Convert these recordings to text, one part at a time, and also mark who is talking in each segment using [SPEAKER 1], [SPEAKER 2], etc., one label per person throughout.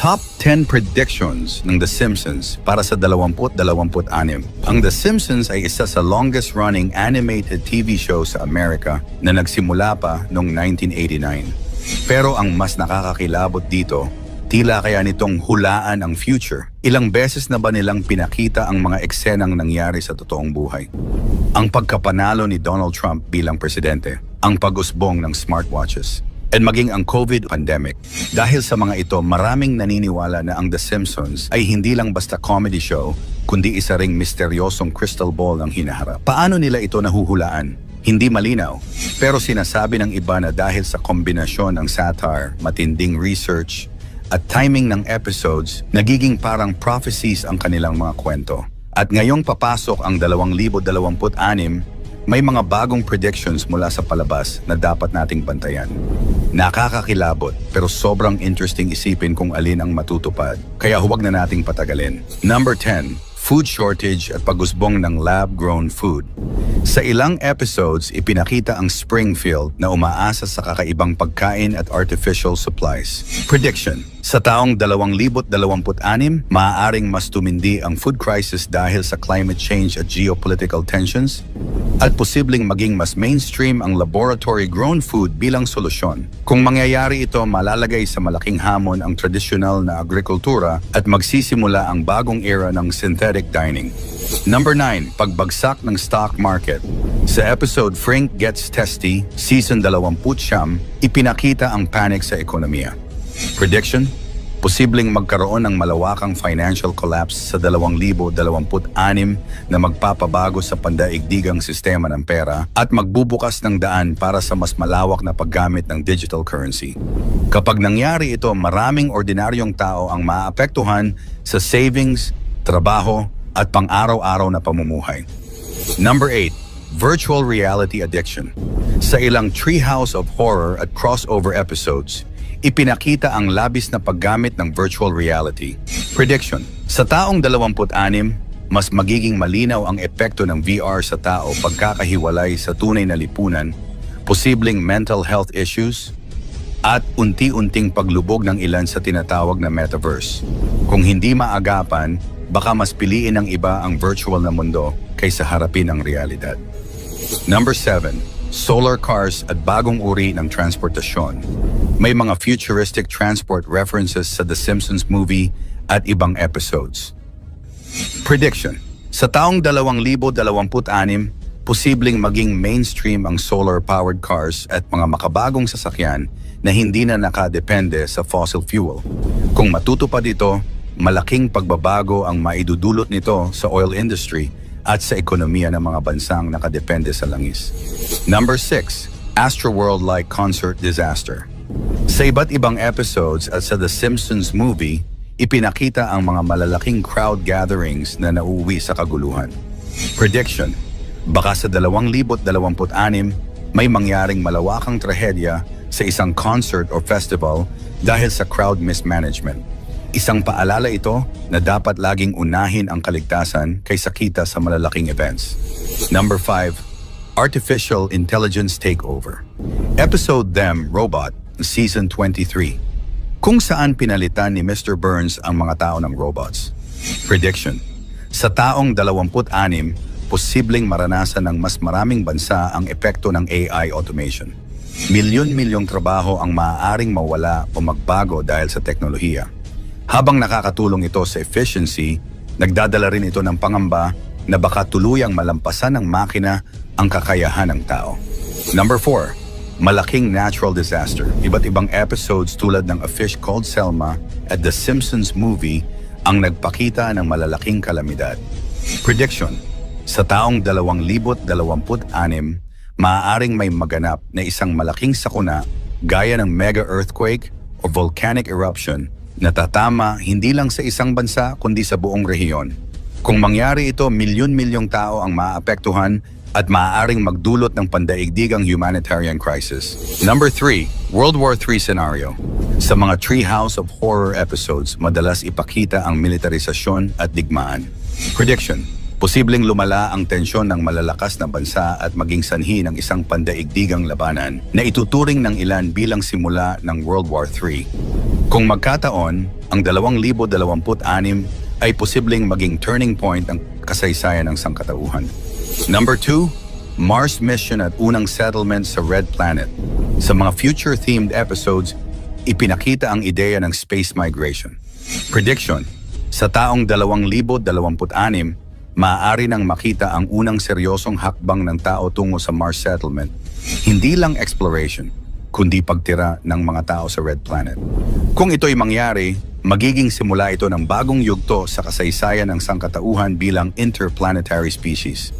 [SPEAKER 1] Top 10 predictions ng The Simpsons para sa 2026. Ang The Simpsons ay isa sa longest-running animated TV show sa Amerika na nagsimula pa noong 1989. Pero ang mas nakakakilabot dito, tila kaya nitong hulaan ang future. Ilang beses na ba nilang pinakita ang mga eksenang nangyari sa totoong buhay? Ang pagkapanalo ni Donald Trump bilang presidente, ang pag-usbong ng smartwatches, at maging ang COVID pandemic. Dahil sa mga ito, maraming naniniwala na ang The Simpsons ay hindi lang basta comedy show, kundi isa ring misteryosong crystal ball ang hinaharap. Paano nila ito nahuhulaan? Hindi malinaw. Pero sinasabi ng iba na dahil sa kombinasyon ng satire, matinding research, at timing ng episodes, nagiging parang prophecies ang kanilang mga kwento. At ngayong papasok ang 2026, may mga bagong predictions mula sa palabas na dapat nating bantayan. Nakakakilabot pero sobrang interesting isipin kung alin ang matutupad, kaya huwag na nating patagalin. Number 10. Food shortage at pag-usbong ng lab-grown food. Sa ilang episodes, ipinakita ang Springfield na umaasa sa kakaibang pagkain at artificial supplies. Prediction. Sa taong 2026, maaaring mas tumindi ang food crisis dahil sa climate change at geopolitical tensions, at posibleng maging mas mainstream ang laboratory-grown food bilang solusyon. Kung mangyayari ito, malalagay sa malaking hamon ang tradisyonal na agrikultura at magsisimula ang bagong era ng synthetic dining. Number 9. Pagbagsak ng stock market. Sa episode Frank Gets Testy, Season 20, ipinakita ang panic sa ekonomiya. Prediction? Posibleng magkaroon ng malawakang financial collapse sa 2026 na magpapabago sa pandaigdigang sistema ng pera at magbubukas ng daan para sa mas malawak na paggamit ng digital currency. Kapag nangyari ito, maraming ordinaryong tao ang maaapektuhan sa savings, trabaho, at pang-araw-araw na pamumuhay. Number 8. Virtual reality addiction. Sa ilang Treehouse of Horror at crossover episodes, ipinakita ang labis na paggamit ng virtual reality. Prediction. Sa taong 26, mas magiging malinaw ang epekto ng VR sa tao pagkakahiwalay sa tunay na lipunan, posibleng mental health issues, at unti-unting paglubog ng ilan sa tinatawag na metaverse. Kung hindi maagapan, baka mas piliin ng iba ang virtual na mundo kaysa harapin ang realidad. Number 7. Solar cars at bagong uri ng transportasyon. May mga futuristic transport references sa The Simpsons movie at ibang episodes. Prediction. Sa taong 2026, posibleng maging mainstream ang solar-powered cars at mga makabagong sasakyan na hindi na nakadepende sa fossil fuel. Kung matutupad ito, malaking pagbabago ang maidudulot nito sa oil industry at sa ekonomiya ng mga bansang nakadepende sa langis. Number 6. Astroworld-like concert disaster. Sa iba't ibang episodes at sa The Simpsons movie, ipinakita ang mga malalaking crowd gatherings na nauuwi sa kaguluhan. Prediction. Baka sa 2026, may mangyaring malawakang trahedya sa isang concert o festival dahil sa crowd mismanagement. Isang paalala ito na dapat laging unahin ang kaligtasan kaysa kita sa malalaking events. Number 5. Artificial Intelligence Takeover. Episode Them, Robot, Season 23. Kung saan pinalitan ni Mr. Burns ang mga tao ng robots. Prediction. Sa taong 26, posibleng maranasan ng mas maraming bansa ang epekto ng AI automation. Milyon-milyong trabaho ang maaaring mawala o magbago dahil sa teknolohiya. Habang nakakatulong ito sa efficiency, nagdadala rin ito ng pangamba na baka tuluyang malampasan ng makina ang kakayahan ng tao. Number 4. Malaking natural disaster. Iba't ibang episodes tulad ng A Fish Called Selma at The Simpsons movie ang nagpakita ng malalaking kalamidad. Prediction. Sa taong 2026, maaaring may maganap na isang malaking sakuna gaya ng mega earthquake o volcanic eruption na tatama hindi lang sa isang bansa kundi sa buong rehiyon. Kung mangyari ito, milyon-milyong tao ang maaapektuhan at maaaring magdulot ng pandaigdigang humanitarian crisis. Number 3. World War III scenario. Sa mga Treehouse of Horror episodes, madalas ipakita ang militarisasyon at digmaan. Prediction. Posibleng lumala ang tensyon ng malalakas na bansa at maging sanhi ng isang pandaigdigang labanan na ituturing ng ilan bilang simula ng World War III. Kung magkataon, ang 2026 ay posibleng maging turning point ng kasaysayan ng sangkatauhan. Number 2, Mars mission at unang settlement sa Red Planet. Sa mga future-themed episodes, ipinakita ang ideya ng space migration. Prediction: sa taong 2026, maaari nang makita ang unang seryosong hakbang ng tao tungo sa Mars settlement. Hindi lang exploration, kundi pagtira ng mga tao sa Red Planet. Kung ito'y mangyari, magiging simula ito ng bagong yugto sa kasaysayan ng sangkatauhan bilang interplanetary species.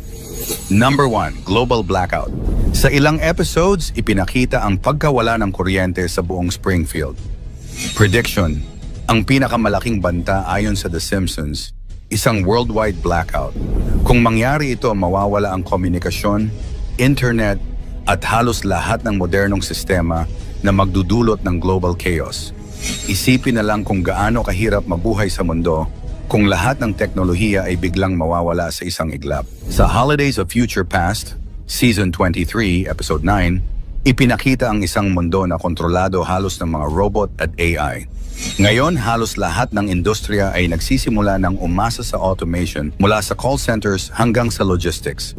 [SPEAKER 1] Number 1, Global Blackout. Sa ilang episodes, ipinakita ang pagkawala ng kuryente sa buong Springfield. Prediction: ang pinakamalaking banta ayon sa The Simpsons, isang worldwide blackout. Kung mangyari ito, mawawala ang komunikasyon, internet, at halos lahat ng modernong sistema na magdudulot ng global chaos. Isipin na lang kung gaano kahirap mabuhay sa mundo kung lahat ng teknolohiya ay biglang mawawala sa isang iglap. Sa Holidays of Future Past, Season 23, Episode 9, ipinakita ang isang mundo na kontrolado halos ng mga robot at AI. Ngayon, halos lahat ng industriya ay nagsisimula ng umasa sa automation mula sa call centers hanggang sa logistics.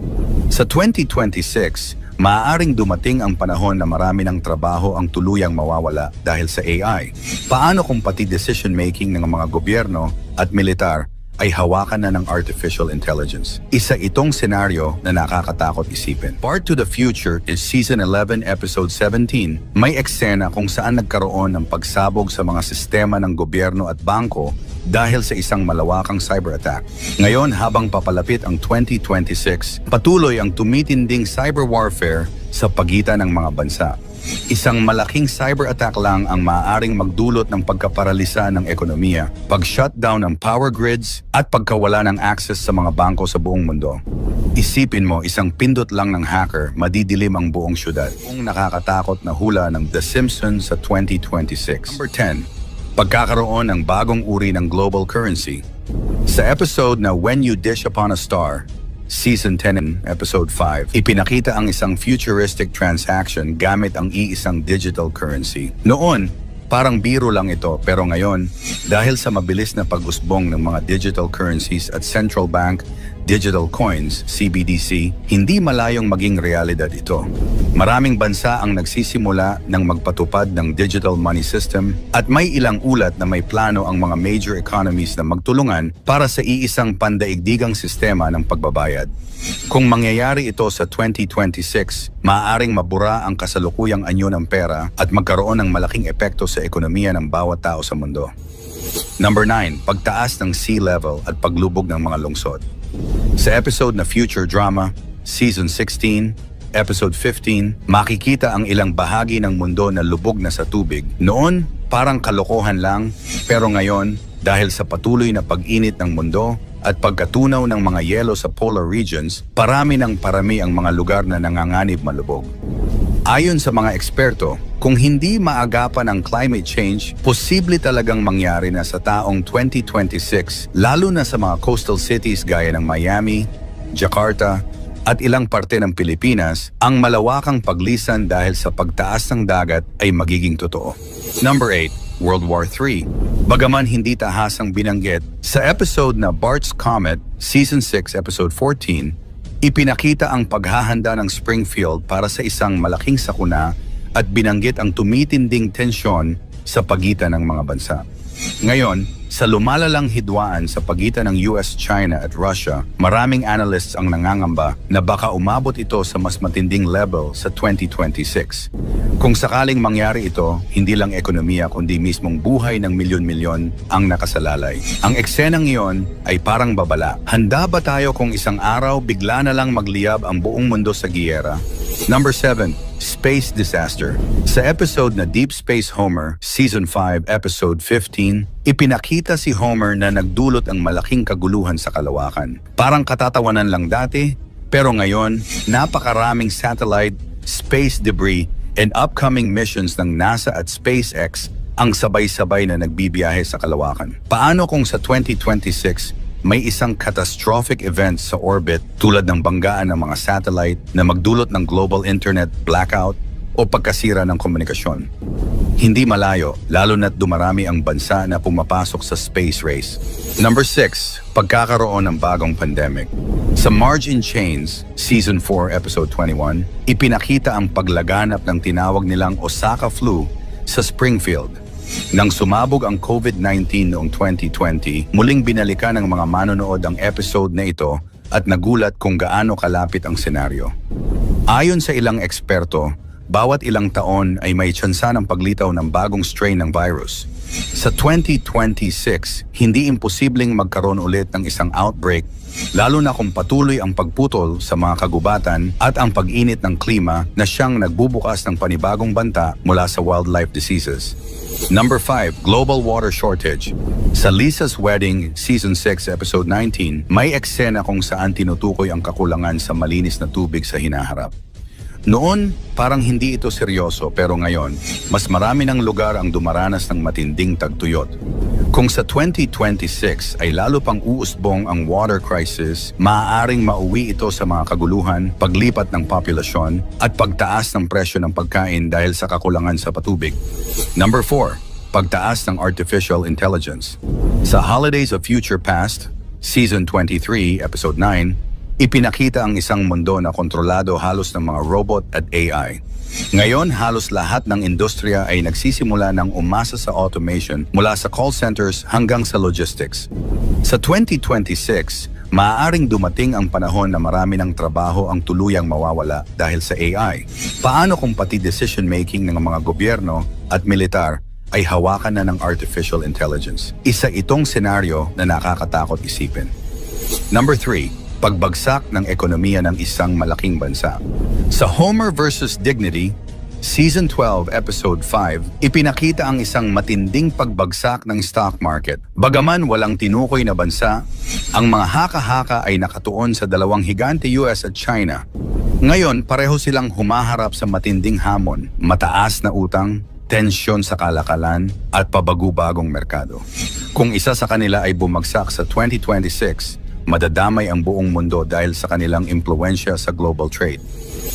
[SPEAKER 1] Sa 2026, maaaring dumating ang panahon na marami ng trabaho ang tuluyang mawawala dahil sa AI. Paano kung pati decision-making ng mga gobyerno at militar ay hawakan na ng artificial intelligence? Isa itong senaryo na nakakatakot isipin. Part to the Future is Season 11, Episode 17. May eksena kung saan nagkaroon ng pagsabog sa mga sistema ng gobyerno at bangko dahil sa isang malawakang cyber attack. Ngayon, habang papalapit ang 2026, patuloy ang tumitinding cyber warfare sa pagitan ng mga bansa. Isang malaking cyber attack lang ang maaaring magdulot ng pagkaparalisa ng ekonomiya, pag-shutdown ng power grids, at pagkawala ng access sa mga bangko sa buong mundo. Isipin mo, isang pindot lang ng hacker, madidilim ang buong syudad. Kung nakakatakot na hula ng The Simpsons sa 2026. Number 10, pagkakaroon ng bagong uri ng global currency. Sa episode na When You Dish Upon a Star, Season 10, Episode 5, ipinakita ang isang futuristic transaction gamit ang iisang digital currency. Noon, parang biro lang ito, pero ngayon, dahil sa mabilis na pag-usbong ng mga digital currencies at central bank digital coins, CBDC, hindi malayong maging realidad ito. Maraming bansa ang nagsisimula ng magpatupad ng digital money system at may ilang ulat na may plano ang mga major economies na magtulungan para sa iisang pandaigdigang sistema ng pagbabayad. Kung mangyayari ito sa 2026, maaaring mabura ang kasalukuyang anyo ng pera at magkaroon ng malaking epekto sa ekonomiya ng bawat tao sa mundo. Number 9, pagtaas ng sea level at paglubog ng mga lungsod. Sa episode na Future Drama, Season 16, Episode 15, makikita ang ilang bahagi ng mundo na lubog na sa tubig. Noon, parang kalokohan lang, pero ngayon, dahil sa patuloy na pag-init ng mundo at pagkatunaw ng mga yelo sa polar regions, parami ang mga lugar na nanganganib malubog. Ayon sa mga eksperto, kung hindi maagapan ang climate change, posible talagang mangyari na sa taong 2026, lalo na sa mga coastal cities gaya ng Miami, Jakarta, at ilang parte ng Pilipinas, ang malawakang paglisan dahil sa pagtaas ng dagat ay magiging totoo. Number 8, World War III. Bagaman hindi tahasang binanggit, sa episode na Bart's Comet, Season 6, Episode 14, ipinakita ang paghahanda ng Springfield para sa isang malaking sakuna at binanggit ang tumitinding tensyon sa pagitan ng mga bansa. Ngayon, sa lumalalang hidwaan sa pagitan ng US, China at Russia, maraming analysts ang nangangamba na baka umabot ito sa mas matinding level sa 2026. Kung sakaling mangyari ito, hindi lang ekonomiya kundi mismong buhay ng milyon-milyon ang nakasalalay. Ang eksenang iyon ay parang babala. Handa ba tayo kung isang araw bigla na lang magliyab ang buong mundo sa giyera? Number 7, Space Disaster. Sa episode na Deep Space Homer, Season 5, Episode 15, ipinakita si Homer na nagdulot ang malaking kaguluhan sa kalawakan. Parang katatawanan lang dati, pero ngayon, napakaraming satellite, space debris, and upcoming missions ng NASA at SpaceX ang sabay-sabay na nagbibiyahe sa kalawakan. Paano kung sa 2026, may isang catastrophic event sa orbit tulad ng banggaan ng mga satellite na magdulot ng global internet blackout o pagkasira ng komunikasyon. Hindi malayo, lalo na't dumarami ang bansa na pumapasok sa space race. Number 6, pagkakaroon ng bagong pandemic. Sa Marge in Chains, Season 4, Episode 21, ipinakita ang paglaganap ng tinawag nilang Osaka flu sa Springfield. Nang sumabog ang COVID-19 noong 2020, muling binalikan ng mga manonood ang episode na ito at nagulat kung gaano kalapit ang senaryo. Ayon sa ilang eksperto, bawat ilang taon ay may tsansa ng paglitaw ng bagong strain ng virus. Sa 2026, hindi imposibleng magkaroon ulit ng isang outbreak, lalo na kung patuloy ang pagputol sa mga kagubatan at ang pag-init ng klima na siyang nagbubukas ng panibagong banta mula sa wildlife diseases. Number 5, global water shortage. Sa Lisa's Wedding, Season 6, Episode 19, may eksena kung saan tinutukoy ang kakulangan sa malinis na tubig sa hinaharap. Noon, parang hindi ito seryoso pero ngayon, mas marami ng lugar ang dumaranas ng matinding tagtuyot. Kung sa 2026 ay lalo pang uusbong ang water crisis, maaaring mauwi ito sa mga kaguluhan, paglipat ng populasyon, at pagtaas ng presyo ng pagkain dahil sa kakulangan sa patubig. Number 4, pagtaas ng artificial intelligence. Sa Holidays of Future Past, Season 23, Episode 9, ipinakita ang isang mundo na kontrolado halos ng mga robot at AI. Ngayon, halos lahat ng industriya ay nagsisimula ng umasa sa automation mula sa call centers hanggang sa logistics. Sa 2026, maaaring dumating ang panahon na marami ng trabaho ang tuluyang mawawala dahil sa AI. Paano kung pati decision-making ng mga gobyerno at militar ay hawakan na ng artificial intelligence? Isa itong senaryo na nakakatakot isipin. Number 3, pagbagsak ng ekonomiya ng isang malaking bansa. Sa Homer vs. Dignity, Season 12, Episode 5, ipinakita ang isang matinding pagbagsak ng stock market. Bagaman walang tinukoy na bansa, ang mga haka-haka ay nakatuon sa dalawang higante US at China. Ngayon, pareho silang humaharap sa matinding hamon, mataas na utang, tensyon sa kalakalan, at pabago-bagong merkado. Kung isa sa kanila ay bumagsak sa 2026, madadamay ang buong mundo dahil sa kanilang impluensya sa global trade.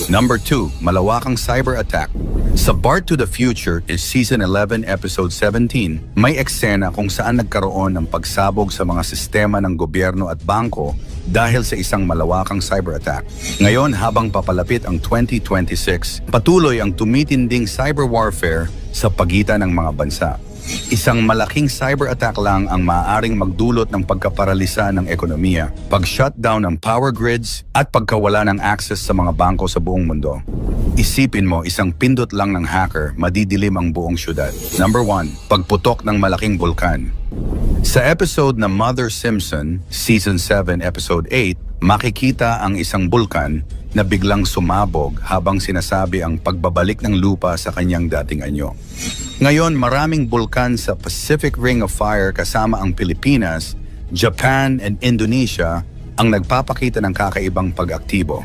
[SPEAKER 1] Number 2, malawakang cyber attack. Sa Bart to the Future is Season 11, Episode 17, may eksena kung saan nagkaroon ng pagsabog sa mga sistema ng gobyerno at bangko dahil sa isang malawakang cyber attack. Ngayon, habang papalapit ang 2026, patuloy ang tumitinding cyber warfare sa pagitan ng mga bansa. Isang malaking cyber attack lang ang maaaring magdulot ng pagkaparalisa ng ekonomiya, pag-shutdown ng power grids, at pagkawala ng access sa mga bangko sa buong mundo. Isipin mo, isang pindot lang ng hacker, madidilim ang buong syudad. Number 1, pagputok ng malaking bulkan. Sa episode na Mother Simpson, Season 7, Episode 8, makikita ang isang bulkan na biglang sumabog habang sinasabi ang pagbabalik ng lupa sa kanyang dating anyo. Ngayon, maraming bulkan sa Pacific Ring of Fire kasama ang Pilipinas, Japan, and Indonesia ang nagpapakita ng kakaibang pag-aktibo.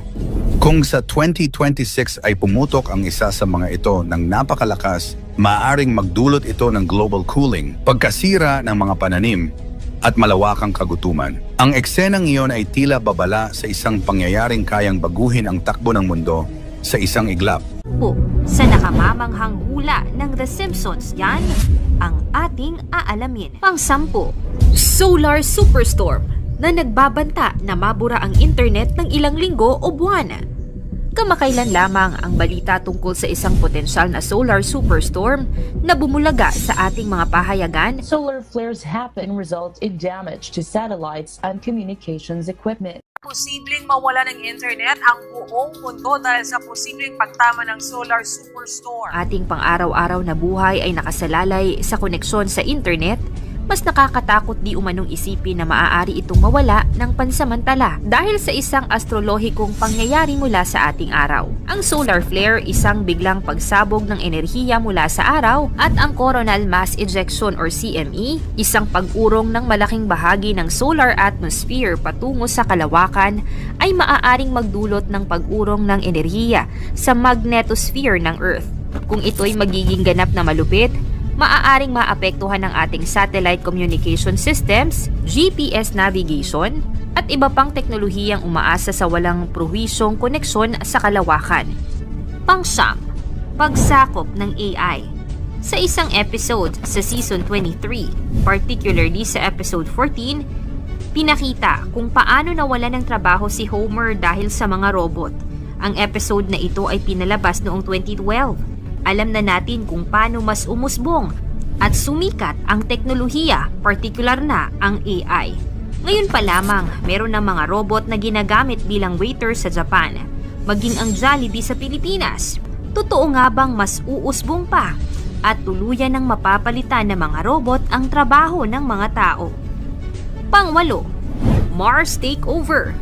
[SPEAKER 1] Kung sa 2026 ay pumutok ang isa sa mga ito ng napakalakas, maaaring magdulot ito ng global cooling, pagkasira ng mga pananim, at malawakang kagutuman. Ang eksenang iyon ay tila babala sa isang pangyayaring kayang baguhin ang takbo ng mundo sa isang iglap.
[SPEAKER 2] Sa nakamamanghang hula ng The Simpsons, yan ang ating aalamin. Pang-10, Solar Superstorm na nagbabanta na mabura ang internet ng ilang linggo o buwan. Kamakailan lamang ang balita tungkol sa isang potensyal na solar superstorm na bumulaga sa ating mga pahayagan.
[SPEAKER 3] Solar flares happen result in damage to satellites and communications equipment.
[SPEAKER 4] Posibleng mawala ng internet ang buong mundo dahil sa posibleng pagtama ng solar superstorm.
[SPEAKER 2] Ating pang-araw-araw na buhay ay nakasalalay sa koneksyon sa internet. Mas nakakatakot di umanong isipin na maaari itong mawala ng pansamantala dahil sa isang astrolohikong pangyayari mula sa ating araw. Ang solar flare, isang biglang pagsabog ng enerhiya mula sa araw, at ang coronal mass ejection or CME, isang pag-urong ng malaking bahagi ng solar atmosphere patungo sa kalawakan, ay maaaring magdulot ng pag-urong ng enerhiya sa magnetosphere ng Earth. Kung ito'y magiging ganap na malupit, maaaring maapektuhan ng ating satellite communication systems, GPS navigation, at iba pang teknolohiyang umaasa sa walang prowisyong koneksyon sa kalawakan. Pang-siyam, pagsakop ng AI. Sa isang episode sa Season 23, particularly sa Episode 14, pinakita kung paano nawalan ng trabaho si Homer dahil sa mga robot. Ang episode na ito ay pinalabas noong 2012. Alam na natin kung paano mas umusbong at sumikat ang teknolohiya, partikular na ang AI. Ngayon pa lamang, meron ng mga robot na ginagamit bilang waiter sa Japan, maging ang Jollibee sa Pilipinas. Totoo nga bang mas uusbong pa at tuluyan ng mapapalitan ng mga robot ang trabaho ng mga tao? Pang-walo, Mars Takeover.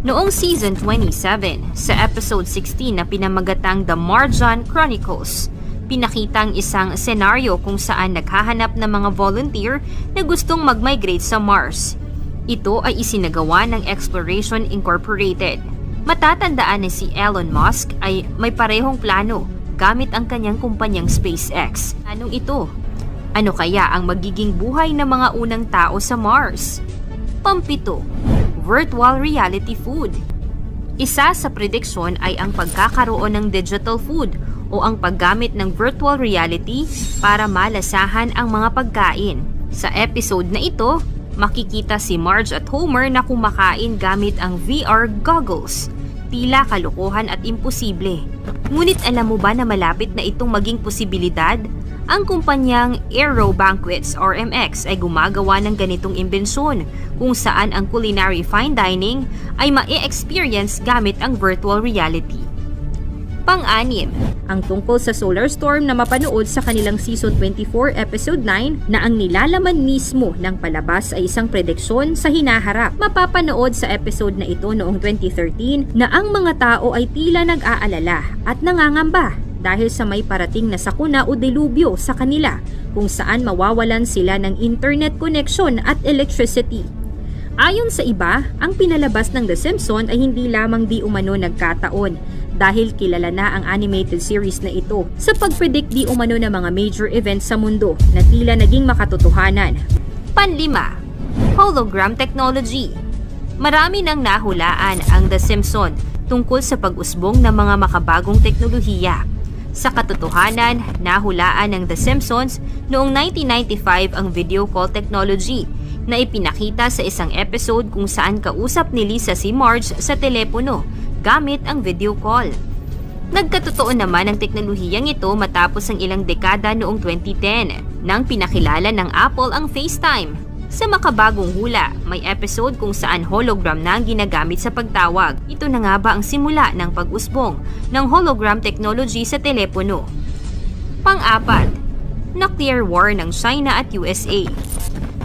[SPEAKER 2] Noong Season 27, sa Episode 16 na pinamagatang The Marjan Chronicles, pinakitang isang senaryo kung saan naghahanap ng mga volunteer na gustong mag-migrate sa Mars. Ito ay isinagawa ng Exploration Incorporated. Matatandaan na si Elon Musk ay may parehong plano gamit ang kanyang kumpanyang SpaceX. Anong ito? Ano kaya ang magiging buhay ng mga unang tao sa Mars? Pampito, virtual reality food. Isa sa prediksyon ay ang pagkakaroon ng digital food o ang paggamit ng virtual reality para malasahan ang mga pagkain. Sa episode na ito, makikita si Marge at Homer na kumakain gamit ang VR goggles. Tila kalokohan at imposible. Ngunit alam mo ba na malapit na itong maging posibilidad? Ang kumpanyang Aero Banquets or MX ay gumagawa ng ganitong imbensyon kung saan ang culinary fine dining ay ma-experience gamit ang virtual reality. Pang-anim, ang tungkol sa solar storm na mapanood sa kanilang Season 24 Episode 9 na ang nilalaman mismo ng palabas ay isang prediksyon sa hinaharap. Mapapanood sa episode na ito noong 2013 na ang mga tao ay tila nag-aalala at nangangamba dahil sa may parating na sakuna o delubyo sa kanila kung saan mawawalan sila ng internet connection at electricity. Ayon sa iba, ang pinalabas ng The Simpsons ay hindi lamang di umano nagkataon dahil kilala na ang animated series na ito sa pag-predict di umano ng mga major events sa mundo na tila naging makatotohanan. Panlima, hologram technology. Marami nang nahulaan ang The Simpsons tungkol sa pag-usbong ng mga makabagong teknolohiya. Sa katotohanan, nahulaan ng The Simpsons noong 1995 ang video call technology na ipinakita sa isang episode kung saan kausap ni Lisa si Marge sa telepono gamit ang video call. Nagkatotoo naman ang teknolohiyang ito matapos ang ilang dekada noong 2010 nang pinakilala ng Apple ang FaceTime. Sa makabagong hula, may episode kung saan hologram na ang ginagamit sa pagtawag. Ito na nga ba ang simula ng pag-usbong ng hologram technology sa telepono? Pang-apat, nuclear war ng China at USA.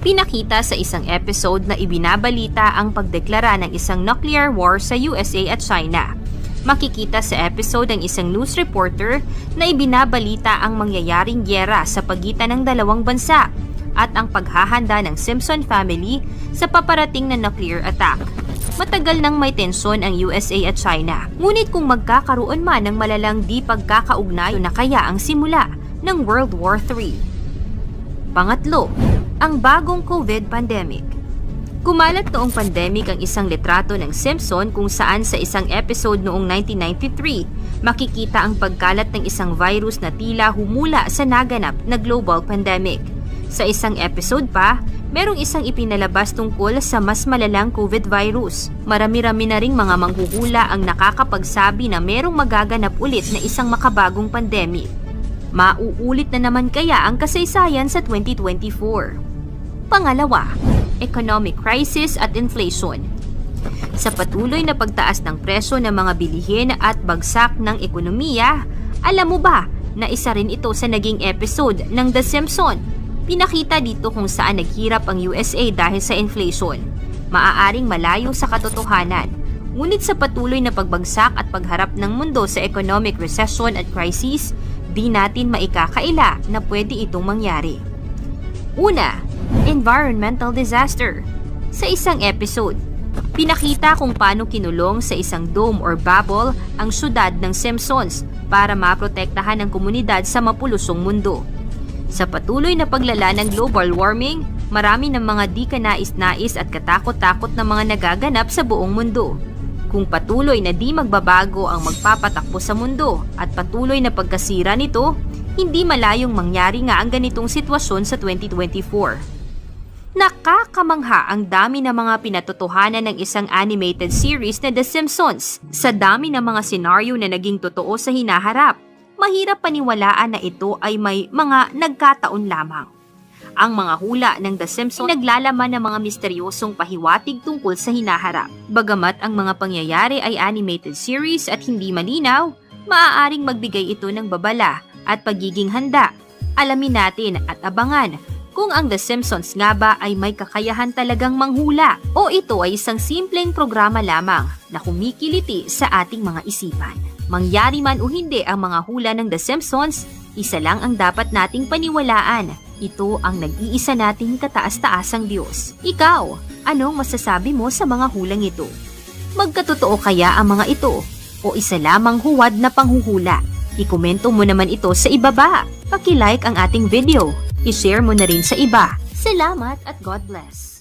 [SPEAKER 2] Pinakita sa isang episode na ibinabalita ang pagdeklara ng isang nuclear war sa USA at China. Makikita sa episode ang isang news reporter na ibinabalita ang mangyayaring gyera sa pagitan ng dalawang bansa at ang paghahanda ng Simpson family sa paparating na nuclear attack. Matagal nang may tensyon ang USA at China, ngunit kung magkakaroon man ng malalang di pagkakaugnay na kaya ang simula ng World War III. Pangatlo, ang bagong COVID pandemic. Kumalat noong pandemic ang isang litrato ng Simpson kung saan sa isang episode noong 1993, makikita ang pagkalat ng isang virus na tila humula sa naganap na global pandemic. Sa isang episode pa, merong isang ipinalabas tungkol sa mas malalang COVID virus. Marami-rami na ring mga manghuhula ang nakakapagsabi na merong magaganap ulit na isang makabagong pandemic. Mauulit na naman kaya ang kasaysayan sa 2024? Pangalawa, economic crisis at inflation. Sa patuloy na pagtaas ng presyo ng mga bilihin at bagsak ng ekonomiya, alam mo ba na isa rin ito sa naging episode ng The Simpsons? Pinakita dito kung saan naghirap ang USA dahil sa inflation. Maaaring malayo sa katotohanan, ngunit sa patuloy na pagbagsak at pagharap ng mundo sa economic recession at crisis, di natin maikakaila na pwede itong mangyari. Una, environmental disaster. Sa isang episode, pinakita kung paano kinulong sa isang dome or bubble ang syudad ng Simpsons para maprotektahan ang komunidad sa mapulusong mundo. Sa patuloy na paglala ng global warming, marami ng mga di kanais-nais at katakot-takot na mga nagaganap sa buong mundo. Kung patuloy na di magbabago ang magpapatakbo sa mundo at patuloy na pagkasira nito, hindi malayong mangyari nga ang ganitong sitwasyon sa 2024. Nakakamangha ang dami ng mga pinatotohanan ng isang animated series na The Simpsons. Sa dami ng mga senaryo na naging totoo sa hinaharap, mahirap paniwalaan na ito ay may mga nagkataon lamang. Ang mga hula ng The Simpsons ay naglalaman ng mga misteryosong pahiwatig tungkol sa hinaharap. Bagamat ang mga pangyayari ay animated series at hindi malinaw, maaaring magbigay ito ng babala at pagiging handa. Alamin natin at abangan kung ang The Simpsons nga ba ay may kakayahan talagang manghula o ito ay isang simpleng programa lamang na kumikiliti sa ating mga isipan. Mangyari man o hindi ang mga hula ng The Simpsons, isa lang ang dapat nating paniwalaan. Ito ang nag-iisa nating kataas-taasang Diyos. Ikaw, anong masasabi mo sa mga hulang ito? Magkatotoo kaya ang mga ito o isa lamang huwad na panghuhula? Ikomento mo naman ito sa ibaba. Paki-like ang ating video. I-share mo na rin sa iba. Salamat at God bless.